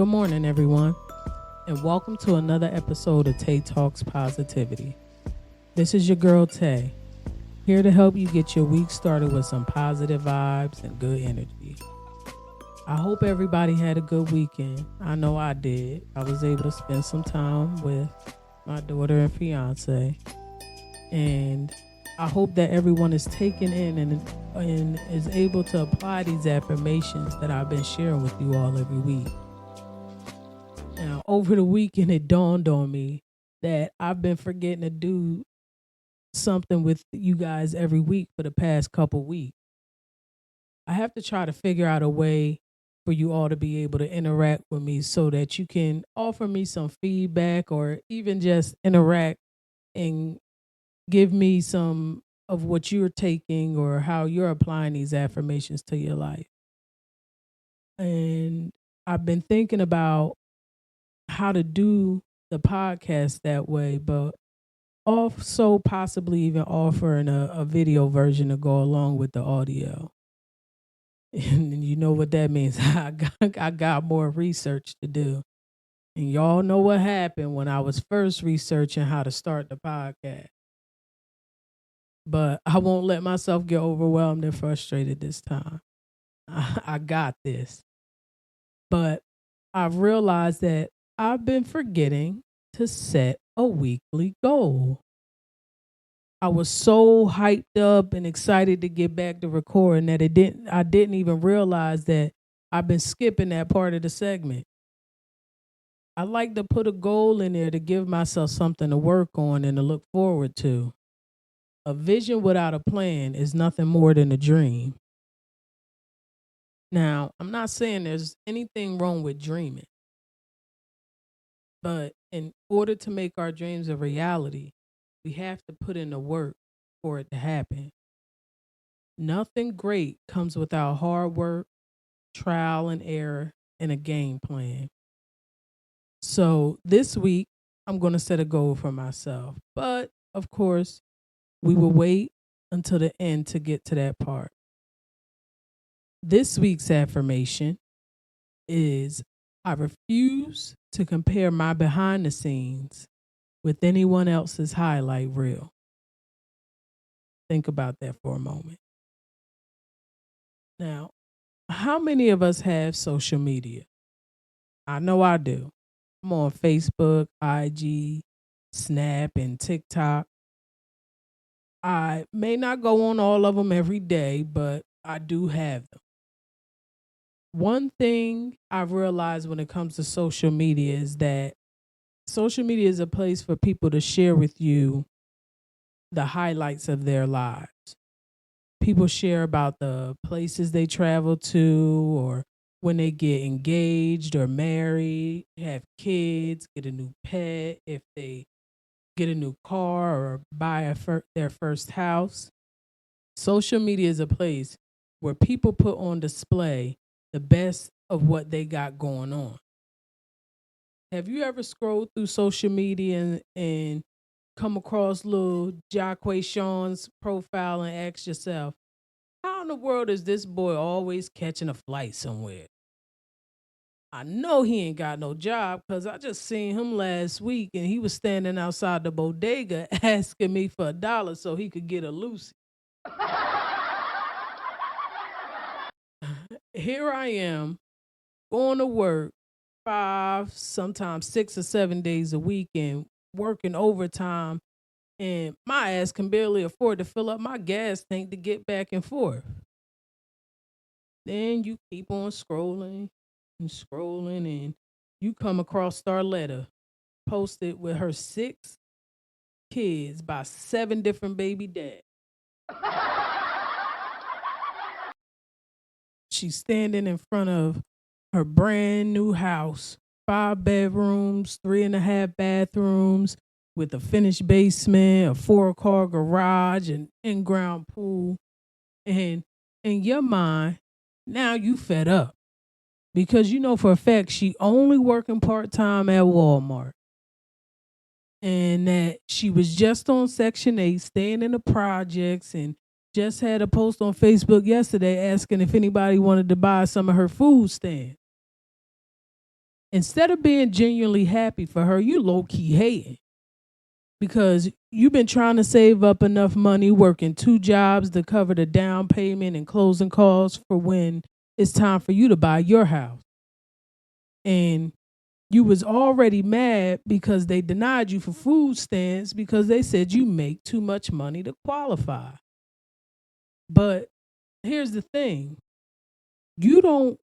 Good morning, everyone, and welcome to another episode of Tay Talks Positivity. This is your girl, Tay, here to help you get your week started with some positive vibes and good energy. I hope everybody had a good weekend. I know I did. I was able to spend some time with my daughter and fiance, and I hope that everyone is taking in and is able to apply these affirmations that I've been sharing with you all every week. Now, over the weekend, it dawned on me that I've been forgetting to do something with you guys every week for the past couple weeks. I have to try to figure out a way for you all to be able to interact with me so that you can offer me some feedback or even just interact and give me some of what you're taking or how you're applying these affirmations to your life. And I've been thinking about how to do the podcast that way, but also possibly even offering a video version to go along with the audio. And you know what that means. I got more research to do. And y'all know what happened when I was first researching how to start the podcast. But I won't let myself get overwhelmed and frustrated this time. I got this. But I've realized that I've been forgetting to set a weekly goal. I was so hyped up and excited to get back to recording that I didn't even realize that I've been skipping that part of the segment. I like to put a goal in there to give myself something to work on and to look forward to. A vision without a plan is nothing more than a dream. Now, I'm not saying there's anything wrong with dreaming, but in order to make our dreams a reality, we have to put in the work for it to happen. Nothing great comes without hard work, trial and error, and a game plan. So this week, I'm going to set a goal for myself. But of course, we will wait until the end to get to that part. This week's affirmation is I refuse to compare my behind the scenes with anyone else's highlight reel. Think about that for a moment. Now, how many of us have social media? I know I do. I'm on Facebook, IG, Snap, and TikTok. I may not go on all of them every day, but I do have them. One thing I've realized when it comes to social media is that social media is a place for people to share with you the highlights of their lives. People share about the places they travel to or when they get engaged or married, have kids, get a new pet, if they get a new car or buy their first house. Social media is a place where people put on display the best of what they got going on. Have you ever scrolled through social media and come across little Jacque Sean's profile and ask yourself, how in the world is this boy always catching a flight somewhere? I know he ain't got no job because I just seen him last week and he was standing outside the bodega asking me for $1 so he could get a Lucy. Here I am going to work 5, sometimes 6 or 7 days a week and working overtime. And my ass can barely afford to fill up my gas tank to get back and forth. Then you keep on scrolling and scrolling, and you come across Starletta posted with her 6 kids by 7 different baby dads. She's standing in front of her brand new house, 5 bedrooms, 3.5 bathrooms, with a finished basement, a 4-car garage, an in-ground pool. And in your mind, now you fed up because you know for a fact she only working part-time at Walmart and that she was just on Section 8 staying in the projects and just had a post on Facebook yesterday asking if anybody wanted to buy some of her food stand. Instead of being genuinely happy for her, you low key hating because you've been trying to save up enough money, working 2 jobs to cover the down payment and closing costs for when it's time for you to buy your house. And you was already mad because they denied you for food stamps because they said you make too much money to qualify. But here's the thing. You don't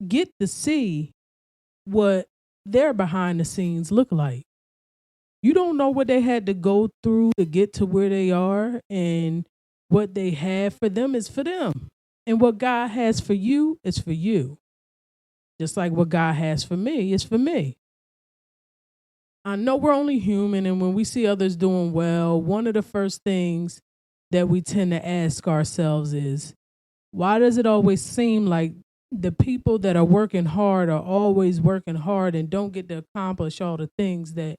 get to see what their behind the scenes look like. You don't know what they had to go through to get to where they are, and what they have for them is for them. And what God has for you is for you. Just like what God has for me is for me. I know we're only human, and when we see others doing well, one of the first things that we tend to ask ourselves is, why does it always seem like the people that are working hard are always working hard and don't get to accomplish all the things that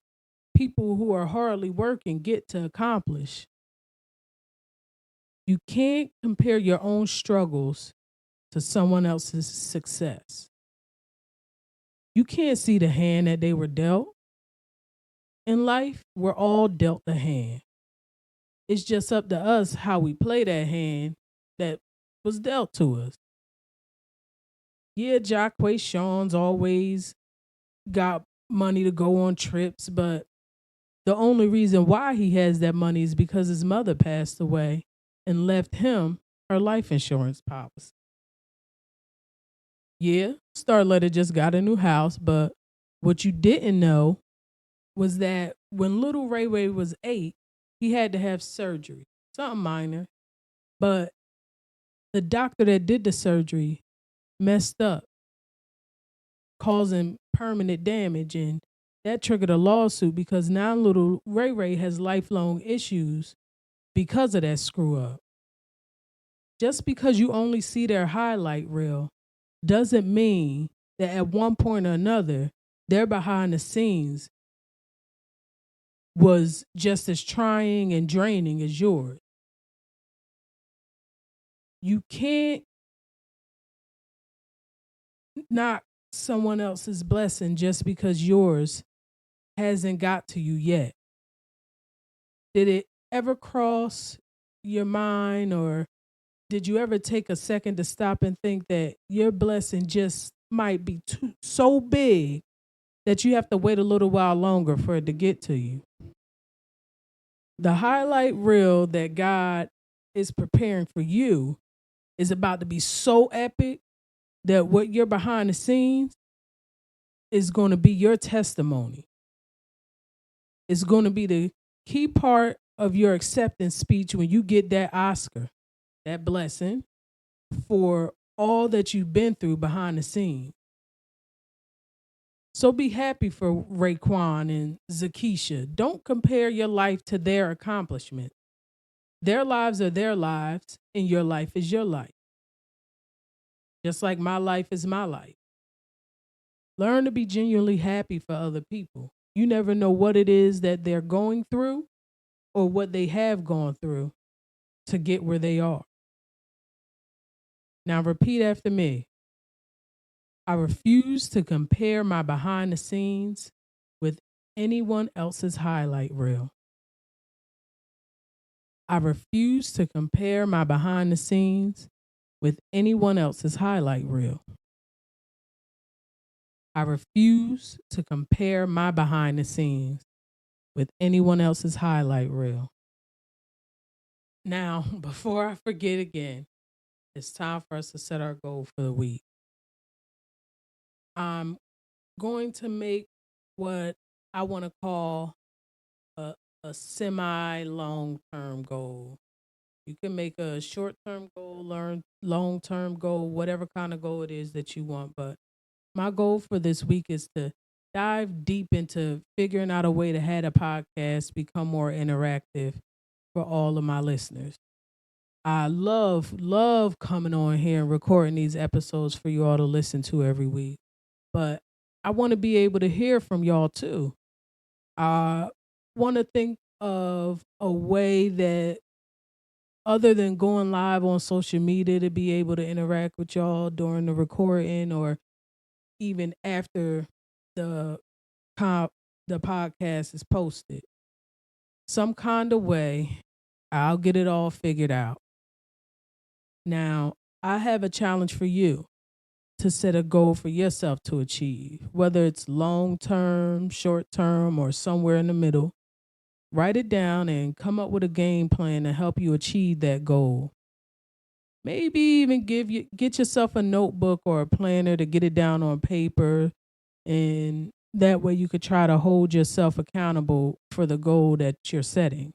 people who are hardly working get to accomplish? You can't compare your own struggles to someone else's success. You can't see the hand that they were dealt. In life, we're all dealt a hand. It's just up to us how we play that hand that was dealt to us. Yeah, Jacquees Sean's always got money to go on trips, but the only reason why he has that money is because his mother passed away and left him her life insurance policy. Yeah, Starletter just got a new house, but what you didn't know was that when little Ray Ray was 8, he had to have surgery, something minor, but the doctor that did the surgery messed up, causing permanent damage, and that triggered a lawsuit because now little Ray Ray has lifelong issues because of that screw up. Just because you only see their highlight reel doesn't mean that at one point or another, their behind the scenes was just as trying and draining as yours. You can't knock someone else's blessing just because yours hasn't got to you yet. Did it ever cross your mind, or did you ever take a second to stop and think that your blessing just might be so big that you have to wait a little while longer for it to get to you? The highlight reel that God is preparing for you is about to be so epic that what you're behind the scenes is going to be your testimony. It's going to be the key part of your acceptance speech when you get that Oscar, that blessing for all that you've been through behind the scenes. So be happy for Raekwon and Zakisha. Don't compare your life to their accomplishment. Their lives are their lives, and your life is your life. Just like my life is my life. Learn to be genuinely happy for other people. You never know what it is that they're going through or what they have gone through to get where they are. Now repeat after me. I refuse to compare my behind the scenes with anyone else's highlight reel. I refuse to compare my behind the scenes with anyone else's highlight reel. I refuse to compare my behind the scenes with anyone else's highlight reel. Now, before I forget again, it's time for us to set our goal for the week. I'm going to make what I want to call a, a semi long term goal. You can make a short term goal, learn long term goal, whatever kind of goal it is that you want. But my goal for this week is to dive deep into figuring out a way to have a podcast become more interactive for all of my listeners. I love coming on here and recording these episodes for you all to listen to every week. But I want to be able to hear from y'all too. I want to think of a way that, other than going live on social media, to be able to interact with y'all during the recording or even after the the podcast is posted, some kind of way, I'll get it all figured out. Now, I have a challenge for you to set a goal for yourself to achieve, whether it's long term, short term, or somewhere in the middle. Write it down and come up with a game plan to help you achieve that goal. Maybe even get yourself a notebook or a planner to get it down on paper, and that way you could try to hold yourself accountable for the goal that you're setting.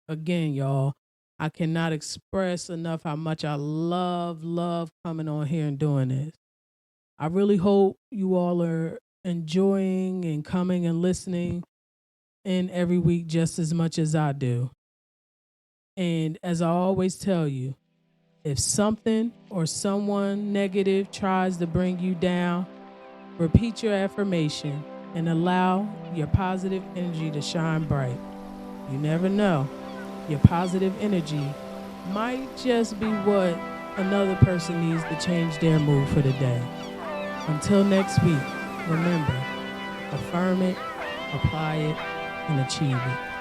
Again, y'all, I cannot express enough how much I love coming on here and doing this. I really hope you all are enjoying and coming and listening in every week just as much as I do. And as I always tell you, if something or someone negative tries to bring you down, repeat your affirmation and allow your positive energy to shine bright. You never know. Your positive energy might just be what another person needs to change their mood for the day. Until next week, remember, affirm it, apply it, and achieve it.